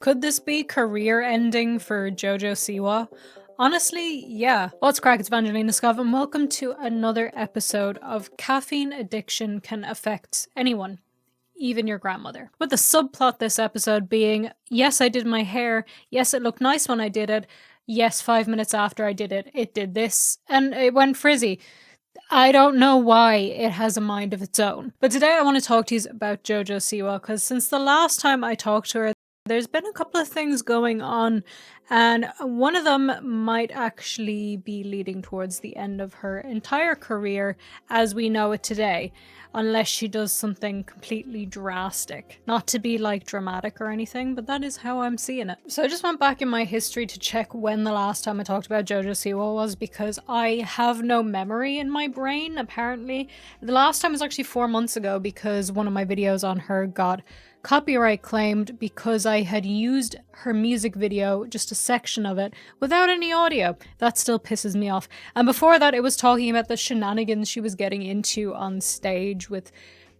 Could this be career ending for Jojo Siwa? Honestly, yeah. What's crack? It's VangelinaSkov, and welcome to another episode of Caffeine Addiction Can Affect Anyone, even your grandmother. With the subplot this episode being, yes, I did my hair, yes, it looked nice when I did it, yes, 5 minutes after I did it, it did this, and it went frizzy. I don't know why it has a mind of its own. But today I want to talk to you about Jojo Siwa, because since the last time I talked to her, there's been a couple of things going on, and one of them might actually be leading towards the end of her entire career as we know it today, unless she does something completely drastic. Not to be like dramatic or anything, but that is how I'm seeing it. So I just went back in my history to check when the last time I talked about Jojo Siwa was, because I have no memory in my brain, apparently. The last time was actually 4 months ago, because one of my videos on her got copyright claimed because I had used her music video, just a section of it, without any audio. That still pisses me off. And before that, it was talking about the shenanigans she was getting into on stage with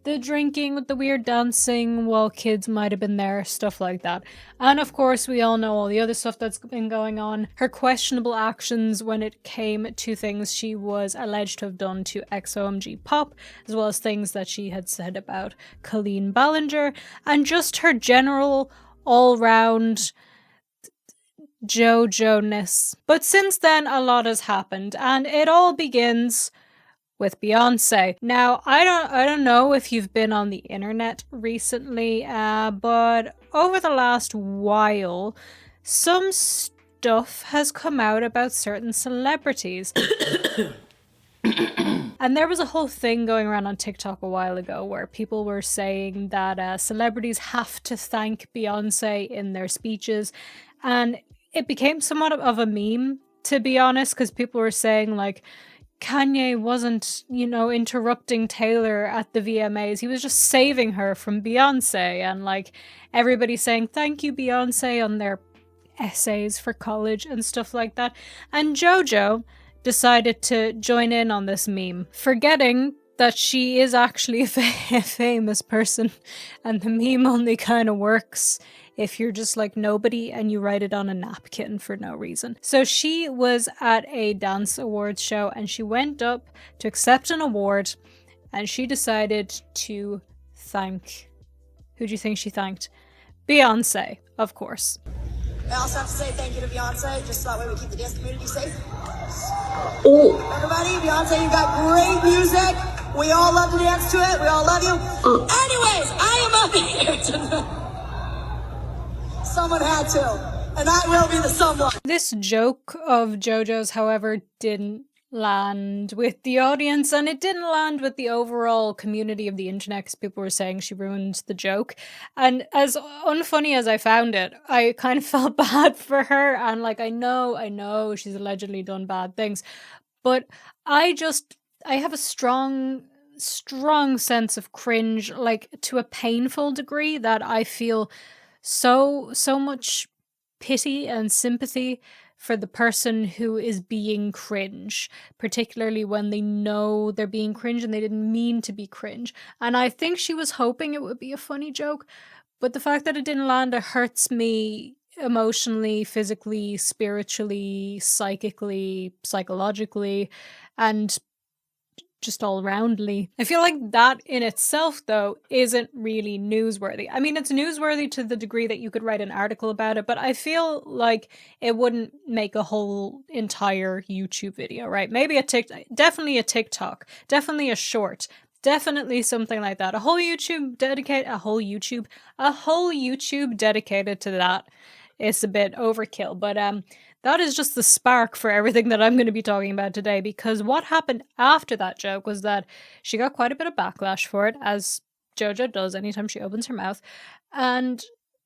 the drinking, with the weird dancing while kids might have been there, stuff like that. And of course, we all know all the other stuff that's been going on. Her questionable actions when it came to things she was alleged to have done to XOMG Pop, as well as things that she had said about Colleen Ballinger, and just her general all-round JoJo-ness. But since then, a lot has happened, and it all begins with Beyonce. Now, I don't know if you've been on the internet recently, but over the last while, some stuff has come out about certain celebrities. And there was a whole thing going around on TikTok a while ago where people were saying that celebrities have to thank Beyonce in their speeches, and it became somewhat of a meme, to be honest, because people were saying, like, Kanye wasn't, interrupting Taylor at the VMAs. He was just saving her from Beyonce. And, like, everybody saying, thank you, Beyonce, on their essays for college and stuff like that. And Jojo decided to join in on this meme, forgetting that she is actually a famous person. And the meme only kind of works if you're just like nobody and you write it on a napkin for no reason. So she was at a dance awards show and she went up to accept an award, and she decided to thank... Who do you think she thanked? Beyonce, of course. I also have to say thank you to Beyonce, just so that way we keep the dance community safe. Oh. Everybody, Beyonce, you got great music. We all love to dance to it. We all love you. Anyways, I am up here tonight. Someone had to, and I will be the someone. This joke of JoJo's, however, didn't land with the audience, and it didn't land with the overall community of the internet, because people were saying she ruined the joke. And as unfunny as I found it, I kind of felt bad for her, and like, I know she's allegedly done bad things, but I have a strong sense of cringe, like to a painful degree, that I feel so much pity and sympathy for the person who is being cringe, particularly when they know they're being cringe and they didn't mean to be cringe. And I think she was hoping it would be a funny joke, but the fact that it didn't land, it hurts me emotionally, physically, spiritually, psychically, psychologically, and just all roundly. I feel like that in itself, though, isn't really newsworthy. I mean, it's newsworthy to the degree that you could write an article about it, but I feel like it wouldn't make a whole entire YouTube video, right? Maybe definitely a TikTok, definitely a short, definitely something like that. A whole YouTube dedicated to that is a bit overkill, but that is just the spark for everything that I'm going to be talking about today, because what happened after that joke was that she got quite a bit of backlash for it, as JoJo does anytime she opens her mouth, and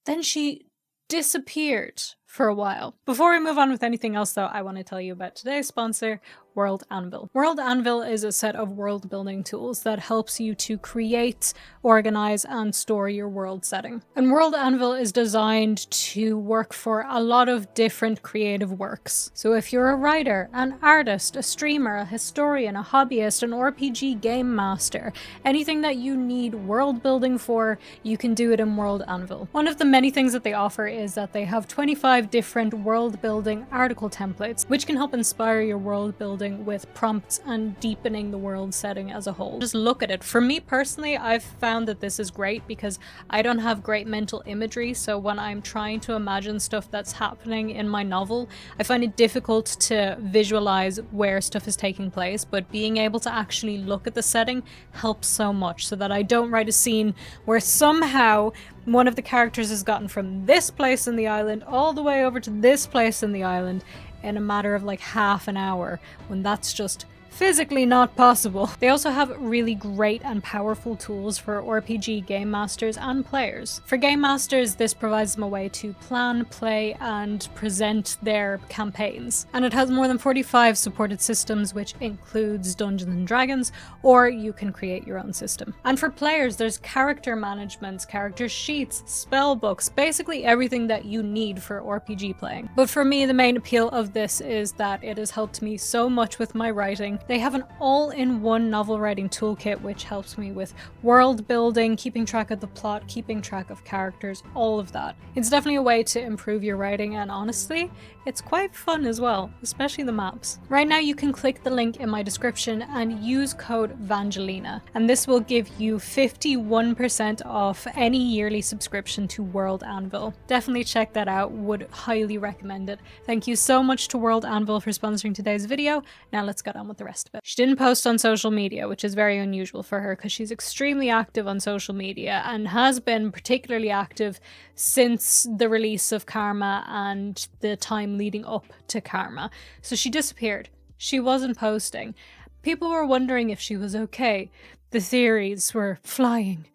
then she disappeared for a while. Before we move on with anything else, though, I want to tell you about today's sponsor, World Anvil. World Anvil is a set of world building tools that helps you to create, organize, and store your world setting. And World Anvil is designed to work for a lot of different creative works. So if you're a writer, an artist, a streamer, a historian, a hobbyist, an RPG game master, anything that you need world building for, you can do it in World Anvil. One of the many things that they offer is that they have 25 different world building article templates, which can help inspire your world building with prompts and deepening the world setting as a whole. Just look at it. For me personally, I've found that this is great because I don't have great mental imagery, so when I'm trying to imagine stuff that's happening in my novel, I find it difficult to visualize where stuff is taking place, but being able to actually look at the setting helps so much, so that I don't write a scene where somehow one of the characters has gotten from this place in the island all the way over to this place in the island in a matter of like half an hour, when that's just physically not possible. They also have really great and powerful tools for RPG game masters and players. For game masters, this provides them a way to plan, play, and present their campaigns. And it has more than 45 supported systems, which includes Dungeons and Dragons, or you can create your own system. And for players, there's character management, character sheets, spell books, basically everything that you need for RPG playing. But for me, the main appeal of this is that it has helped me so much with my writing. They have an all-in-one novel writing toolkit which helps me with world building, keeping track of the plot, keeping track of characters, all of that. It's definitely a way to improve your writing, and honestly, it's quite fun as well, especially the maps. Right now you can click the link in my description and use code VANGELINA, and this will give you 51% off any yearly subscription to World Anvil. Definitely check that out, would highly recommend it. Thank you so much to World Anvil for sponsoring today's video. Now let's get on with the rest of it. She didn't post on social media, which is very unusual for her because she's extremely active on social media and has been particularly active since the release of Karma and the time leading up to Karma. So she disappeared. She wasn't posting. People were wondering if she was okay. The theories were flying.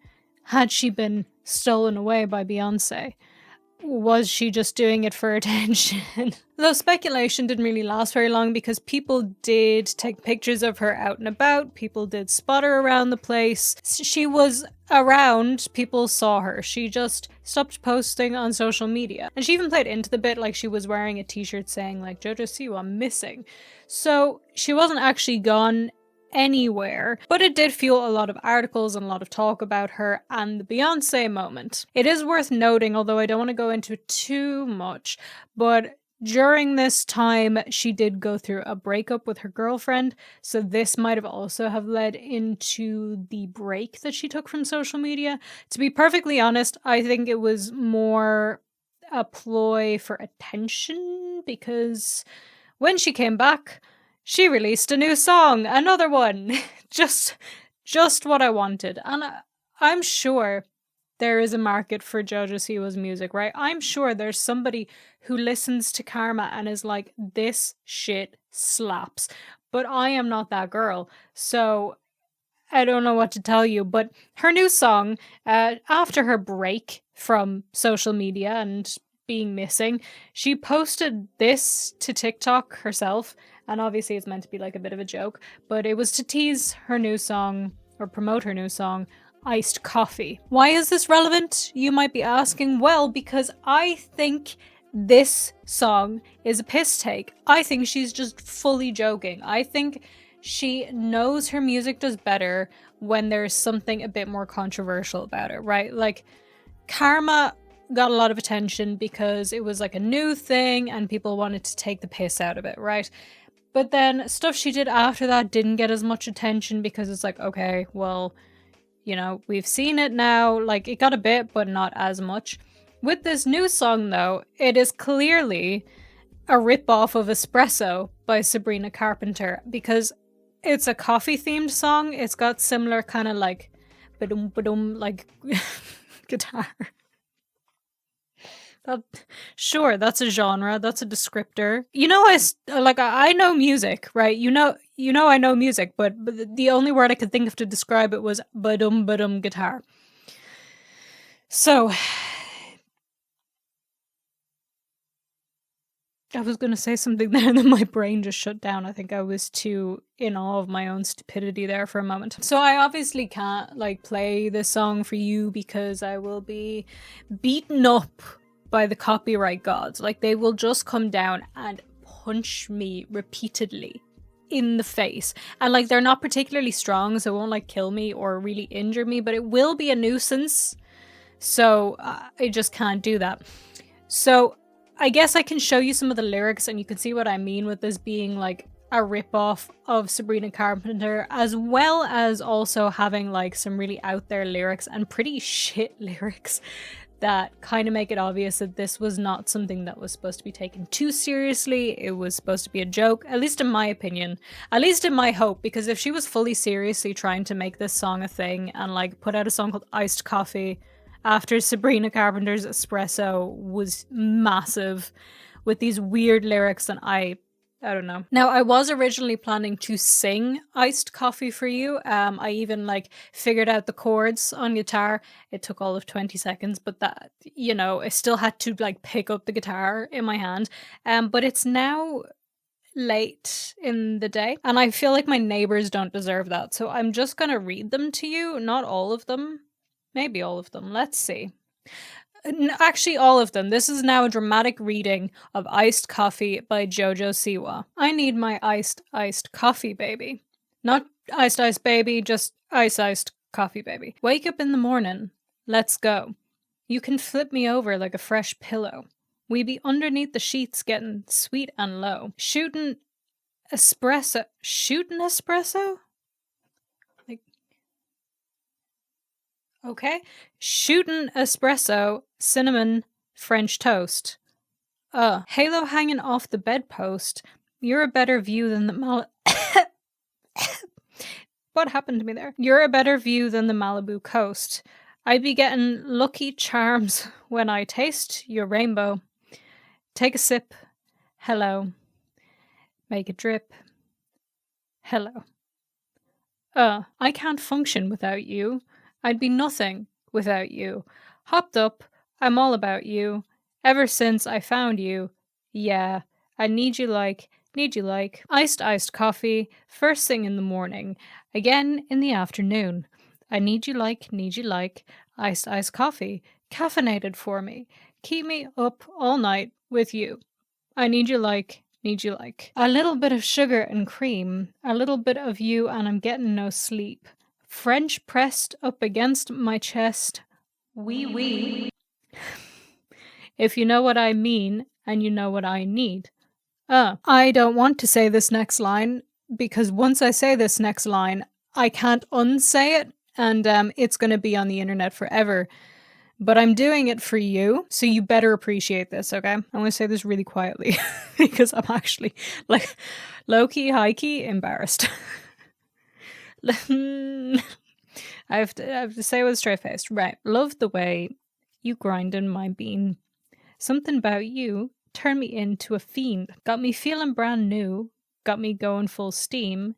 Had she been stolen away by Beyonce? Was she just doing it for attention? Though speculation didn't really last very long because people did take pictures of her out and about, people did spot her around the place. She was around, people saw her. She just stopped posting on social media. And she even played into the bit like she was wearing a t-shirt saying like Jojo Siwa missing. So she wasn't actually gone anywhere, but it did fuel a lot of articles and a lot of talk about her and the Beyonce moment. It is worth noting, although I don't want to go into it too much, but during this time she did go through a breakup with her girlfriend, so this might have also have led into the break that she took from social media. To be perfectly honest, I think it was more a ploy for attention, because when she came back, she released a new song, another one. just what I wanted. And I'm sure there is a market for Jojo Siwa's music, right? I'm sure there's somebody who listens to Karma and is like, this shit slaps. But I am not that girl. So I don't know what to tell you. But her new song, after her break from social media and being missing, she posted this to TikTok herself. And obviously it's meant to be like a bit of a joke, but it was to tease her new song, or promote her new song, Iced Coffee. Why is this relevant, you might be asking? Well, because I think this song is a piss take. I think she's just fully joking. I think she knows her music does better when there's something a bit more controversial about it, right? Like, Karma got a lot of attention because it was like a new thing and people wanted to take the piss out of it, right? But then stuff she did after that didn't get as much attention because it's like, okay, well, you know, we've seen it now. Like, it got a bit, but not as much. With this new song, though, it is clearly a ripoff of Espresso by Sabrina Carpenter, because it's a coffee-themed song. It's got similar kind of like, ba-dum, like guitar. Sure, that's a genre, that's a descriptor. You know, I know music, right? You know I know music, but the only word I could think of to describe it was ba-dum guitar. So I was going to say something there and then my brain just shut down. I think I was too in awe of my own stupidity there for a moment. So I obviously can't like play this song for you because I will be beaten up by the copyright gods. Like they will just come down and punch me repeatedly in the face. And like they're not particularly strong, so it won't like kill me or really injure me, but it will be a nuisance. So I just can't do that. So I guess I can show you some of the lyrics and you can see what I mean with this being like a ripoff of Sabrina Carpenter, as well as also having like some really out there lyrics and pretty shit lyrics that kind of make it obvious that this was not something that was supposed to be taken too seriously. It was supposed to be a joke, at least in my opinion, at least in my hope, because if she was fully seriously trying to make this song a thing and like put out a song called Iced Coffee after Sabrina Carpenter's Espresso was massive with these weird lyrics, and I don't know. Now, I was originally planning to sing Iced Coffee for you. I even like figured out the chords on guitar. It took all of 20 seconds, but that, you know, I still had to like pick up the guitar in my hand. But it's now late in the day and I feel like my neighbors don't deserve that. So I'm just gonna read them to you, not all of them. Maybe all of them. Let's see. Actually, all of them. This is now a dramatic reading of Iced Coffee by Jojo Siwa. I need my iced coffee, baby. Not iced baby, just iced coffee, baby. Wake up in the morning. Let's go. You can flip me over like a fresh pillow. We be underneath the sheets getting sweet and low. Shooting espresso? Okay. Shootin' espresso, cinnamon, French toast. Halo hanging off the bedpost. You're a better view than the What happened to me there? You're a better view than the Malibu coast. I'd be getting lucky charms when I taste your rainbow. Take a sip. Hello. Make it drip. Hello. I can't function without you. I'd be nothing without you. Hopped up, I'm all about you. Ever since I found you, yeah, I need you like iced coffee, first thing in the morning, again in the afternoon. I need you like iced coffee, caffeinated for me. Keep me up all night with you. I need you like a little bit of sugar and cream, a little bit of you, and I'm getting no sleep. French pressed up against my chest. Wee. If you know what I mean, and you know what I need. I don't want to say this next line, because once I say this next line, I can't unsay it, and it's going to be on the internet forever. But I'm doing it for you, so you better appreciate this, okay? I'm going to say this really quietly, because I'm actually, like, low-key, high-key embarrassed. I have to say with a straight face. Right. Love the way you grind in my bean. Something about you turned me into a fiend. Got me feeling brand new. Got me going full steam.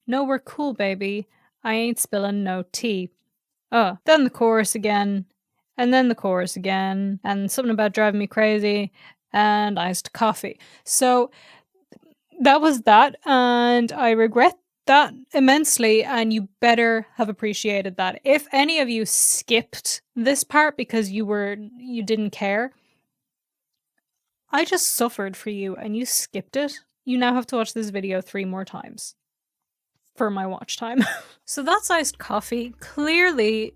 No, we're cool, baby. I ain't spilling no tea. Then the chorus again. And then the chorus again. And something about driving me crazy. And iced coffee. So that was that. And I regret that immensely, and you better have appreciated that. If any of you skipped this part because you didn't care, I just suffered for you and you skipped it. You now have to watch this video 3 more times for my watch time. So that's Iced Coffee. Clearly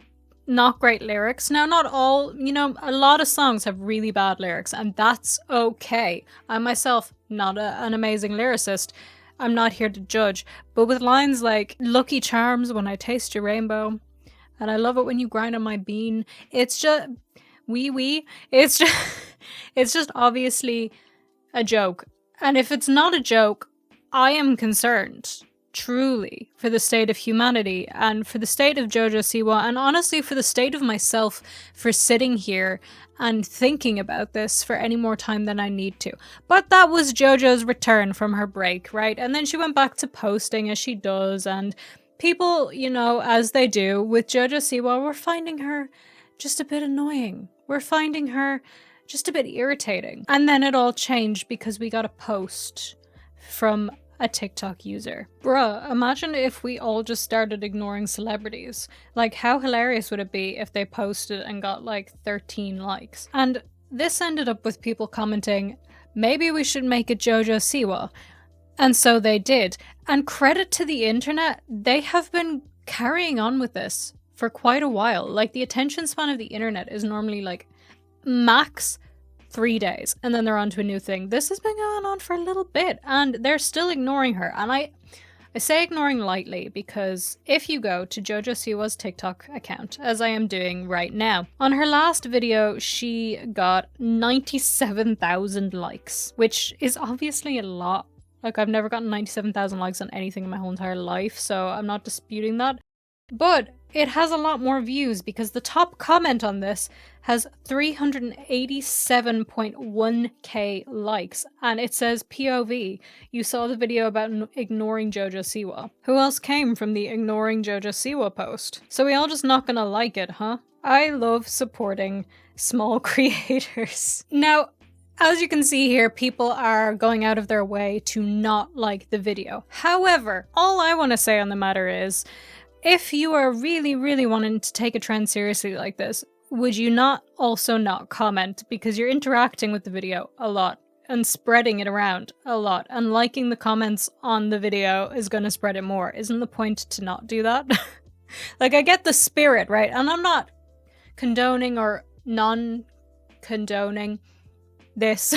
not great lyrics. Now, not all, a lot of songs have really bad lyrics, and that's okay. I myself, not an amazing lyricist. I'm not here to judge, but with lines like lucky charms when I taste your rainbow, and I love it when you grind on my bean, it's just it's just obviously a joke. And if it's not a joke, I am concerned, truly, for the state of humanity and for the state of Jojo Siwa, and honestly for the state of myself for sitting here and thinking about this for any more time than I need to. But that was Jojo's return from her break, right? And then she went back to posting as she does, and people, as they do with Jojo Siwa, we're finding her just a bit annoying. We're finding her just a bit irritating. And then it all changed because we got a post from a TikTok user. Bruh, imagine if we all just started ignoring celebrities. Like, how hilarious would it be if they posted and got like 13 likes? And this ended up with people commenting, maybe we should make it Jojo Siwa. And so they did. And credit to the internet, they have been carrying on with this for quite a while. Like, the attention span of the internet is normally like max 3 days, and then they're on to a new thing. This has been going on for a little bit, and they're still ignoring her. And I say ignoring lightly because if you go to Jojo Siwa's TikTok account, as I am doing right now, on her last video, she got 97,000 likes, which is obviously a lot. Like, I've never gotten 97,000 likes on anything in my whole entire life, so I'm not disputing that. But it has a lot more views because the top comment on this has 387.1k likes, and it says POV. You saw the video about ignoring Jojo Siwa. Who else came from the ignoring Jojo Siwa post? So we all just not gonna like it, huh? I love supporting small creators. Now, as you can see here, people are going out of their way to not like the video. However, all I want to say on the matter is, if you are really, really wanting to take a trend seriously like this, would you not also not comment? Because you're interacting with the video a lot and spreading it around a lot, and liking the comments on the video is going to spread it more. Isn't the point to not do that? Like, I get the spirit, right? And I'm not condoning or non-condoning this.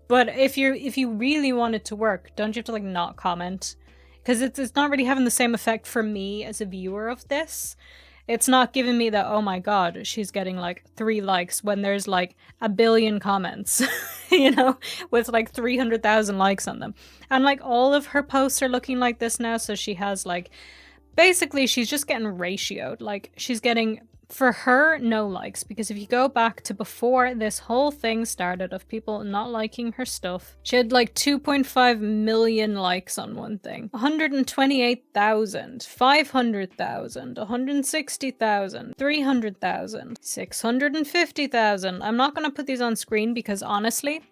But if you really want it to work, don't you have to like not comment? Because it's not really having the same effect for me as a viewer of this. It's not giving me that, oh my god, she's getting like 3 likes when there's like a billion comments, you know, with like 300,000 likes on them. And like all of her posts are looking like this now, so she has like, basically she's just getting ratioed. Like, she's getting, for her, no likes, because if you go back to before this whole thing started of people not liking her stuff, she had like 2.5 million likes on one thing, 128,000, 500,000, 160,000, 300,000, 650,000. I'm not going to put these on screen because honestly,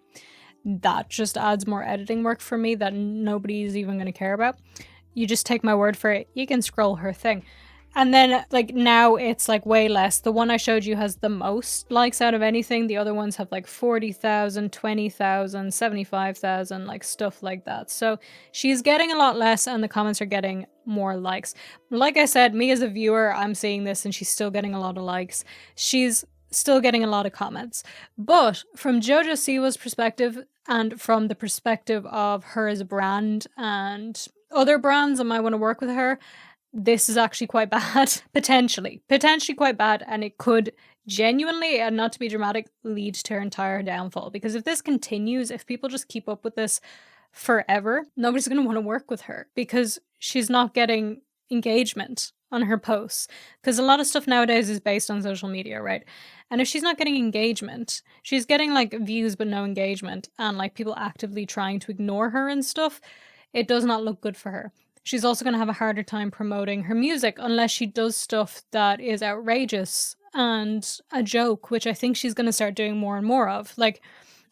that just adds more editing work for me that nobody's even going to care about. You just take my word for it. You can scroll her thing. And then, like, now it's, like, way less. The one I showed you has the most likes out of anything. The other ones have, like, 40,000, 20,000, 75,000, like, stuff like that. So she's getting a lot less, and the comments are getting more likes. Like I said, me as a viewer, I'm seeing this, and she's still getting a lot of likes. She's still getting a lot of comments. But from Jojo Siwa's perspective, and from the perspective of her as a brand, and other brands that might want to work with her, this is actually quite bad. Potentially quite bad, and it could genuinely, and not to be dramatic, lead to her entire downfall. Because if this continues, if people just keep up with this forever, nobody's going to want to work with her because she's not getting engagement on her posts. Because a lot of stuff nowadays is based on social media, right? And if she's not getting engagement, she's getting like views but no engagement, and like people actively trying to ignore her and stuff, it does not look good for her. She's also going to have a harder time promoting her music unless she does stuff that is outrageous and a joke, which I think she's going to start doing more and more of. Like,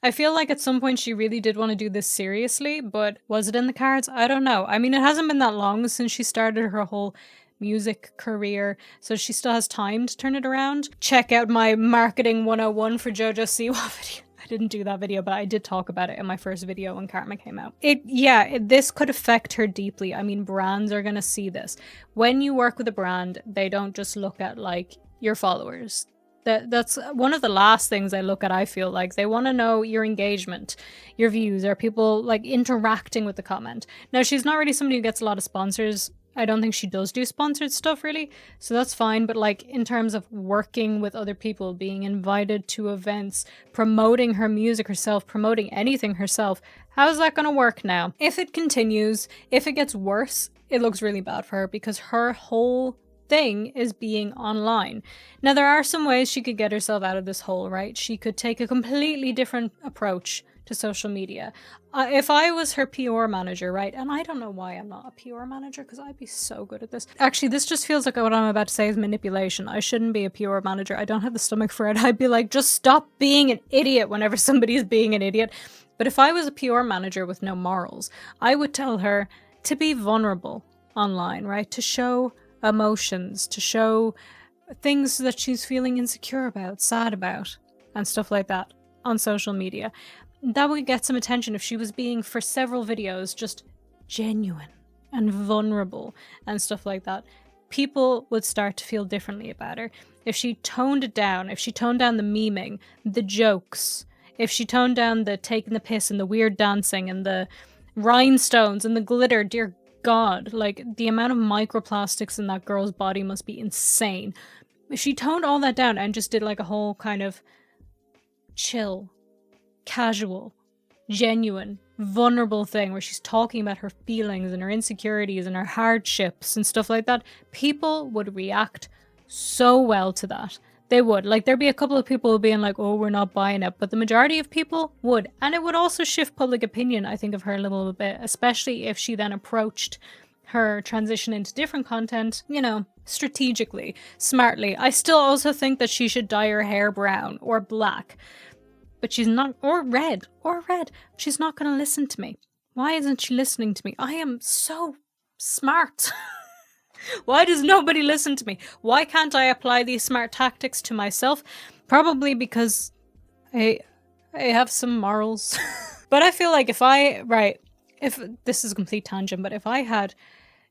I feel like at some point she really did want to do this seriously, but was it in the cards? I don't know. I mean, it hasn't been that long since she started her whole music career, so she still has time to turn it around. Check out my Marketing 101 for Jojo Siwa video. I didn't do that video, but I did talk about it in my first video when Karma came out. This could affect her deeply. I mean, brands are going to see this. When you work with a brand, they don't just look at like your followers. That's one of the last things they look at, I feel like. They want to know your engagement, your views. Are people like interacting with the comment? Now, she's not really somebody who gets a lot of sponsors. I don't think she does do sponsored stuff really, so that's fine. But like in terms of working with other people, being invited to events, promoting her music herself, promoting anything herself, how's that going to work now? If it continues, if it gets worse, it looks really bad for her because her whole thing is being online. Now, there are some ways she could get herself out of this hole, right? She could take a completely different approach to social media. If I was her PR manager, right, and I don't know why I'm not a PR manager, because I'd be so good at this. Actually, this just feels like what I'm about to say is manipulation. I shouldn't be a PR manager. I don't have the stomach for it. I'd be like, just stop being an idiot whenever somebody's being an idiot. But if I was a PR manager with no morals, I would tell her to be vulnerable online, right? To show emotions, to show things that she's feeling insecure about, sad about, and stuff like that on social media. That would get some attention if she was being, for several videos, just genuine and vulnerable and stuff like that. People would start to feel differently about her. If she toned it down, if she toned down the memeing, the jokes, if she toned down the taking the piss and the weird dancing and the rhinestones and the glitter, dear God, like the amount of microplastics in that girl's body must be insane. If she toned all that down and just did like a whole kind of chill, casual, genuine, vulnerable thing where she's talking about her feelings and her insecurities and her hardships and stuff like that, people would react so well to that. They would. Like, there'd be a couple of people being like, oh, we're not buying it, but the majority of people would. And it would also shift public opinion, I think, of her a little bit, especially if she then approached her transition into different content, you know, strategically, smartly. I still also think that she should dye her hair brown or black. But she's not, or red. She's not going to listen to me. Why isn't she listening to me? I am so smart. Why does nobody listen to me? Why can't I apply these smart tactics to myself? Probably because I have some morals. But I feel like if this is a complete tangent, but if I had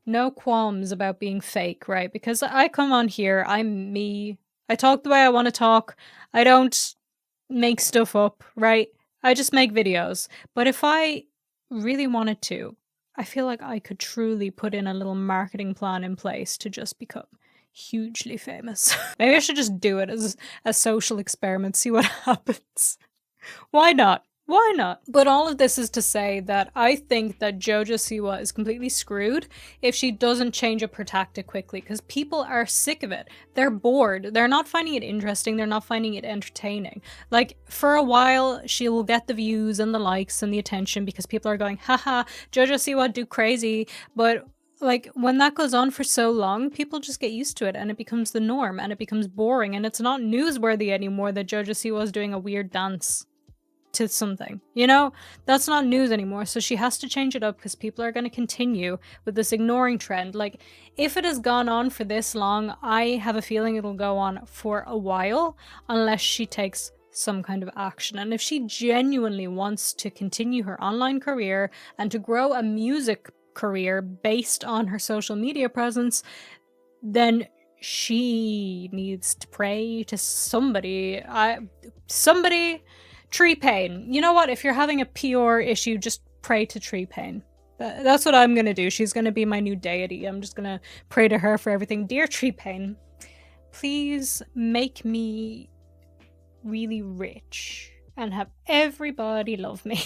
no qualms about being fake, right? Because I come on here, I'm me. I talk the way I want to talk. I don't make stuff up, right? I just make videos. But if I really wanted to, I feel like I could truly put in a little marketing plan in place to just become hugely famous. Maybe I should just do it as a social experiment, see what happens. Why not? Why not? But all of this is to say that I think that Jojo Siwa is completely screwed if she doesn't change up her tactic quickly, because people are sick of it. They're bored. They're not finding it interesting. They're not finding it entertaining. Like, for a while, she will get the views and the likes and the attention because people are going, haha, Jojo Siwa do crazy. But like, when that goes on for so long, people just get used to it and it becomes the norm and it becomes boring and it's not newsworthy anymore that Jojo Siwa is doing a weird dance to something, you know? That's not news anymore, so she has to change it up because people are going to continue with this ignoring trend. Like, if it has gone on for this long, I have a feeling it'll go on for a while unless she takes some kind of action. And if she genuinely wants to continue her online career and to grow a music career based on her social media presence, then she needs to pray to somebody. Tree Pain. You know what? If you're having a PR issue, just pray to Tree Pain. That's what I'm going to do. She's going to be my new deity. I'm just going to pray to her for everything. Dear Tree Pain, please make me really rich and have everybody love me.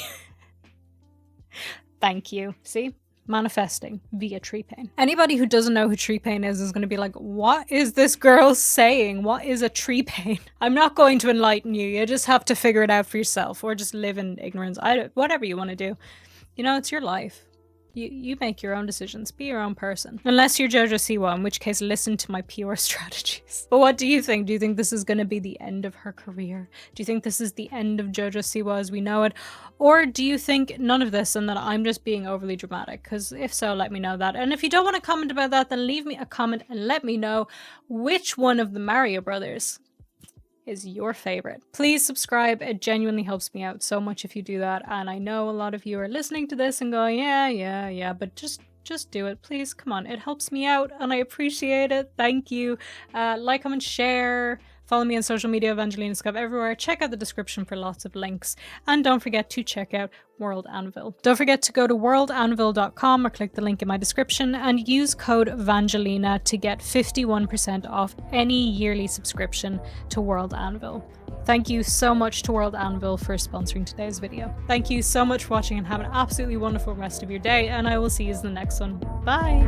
Thank you. See? Manifesting via Tree Pain. Anybody who doesn't know who Tree Pain is going to be like, what is this girl saying? What is a Tree Pain? I'm not going to enlighten you. You just have to figure it out for yourself or just live in ignorance. Whatever you want to do. You know, it's your life. You make your own decisions. Be your own person. Unless you're Jojo Siwa, in which case listen to my PR strategies. But what do you think? Do you think this is going to be the end of her career? Do you think this is the end of Jojo Siwa as we know it? Or do you think none of this and that I'm just being overly dramatic? Because if so, let me know that. And if you don't want to comment about that, then leave me a comment and let me know which one of the Mario brothers is your favorite. Please subscribe. It genuinely helps me out so much if you do that. And I know a lot of you are listening to this and going, yeah, but just do it, please. Come on, it helps me out and I appreciate it. Thank you. Like, comment, share. Follow me on social media, VangelinaSkov everywhere. Check out the description for lots of links. And don't forget to check out World Anvil. Don't forget to go to worldanvil.com or click the link in my description and use code VANGELINA to get 51% off any yearly subscription to World Anvil. Thank you so much to World Anvil for sponsoring today's video. Thank you so much for watching and have an absolutely wonderful rest of your day, and I will see you in the next one. Bye!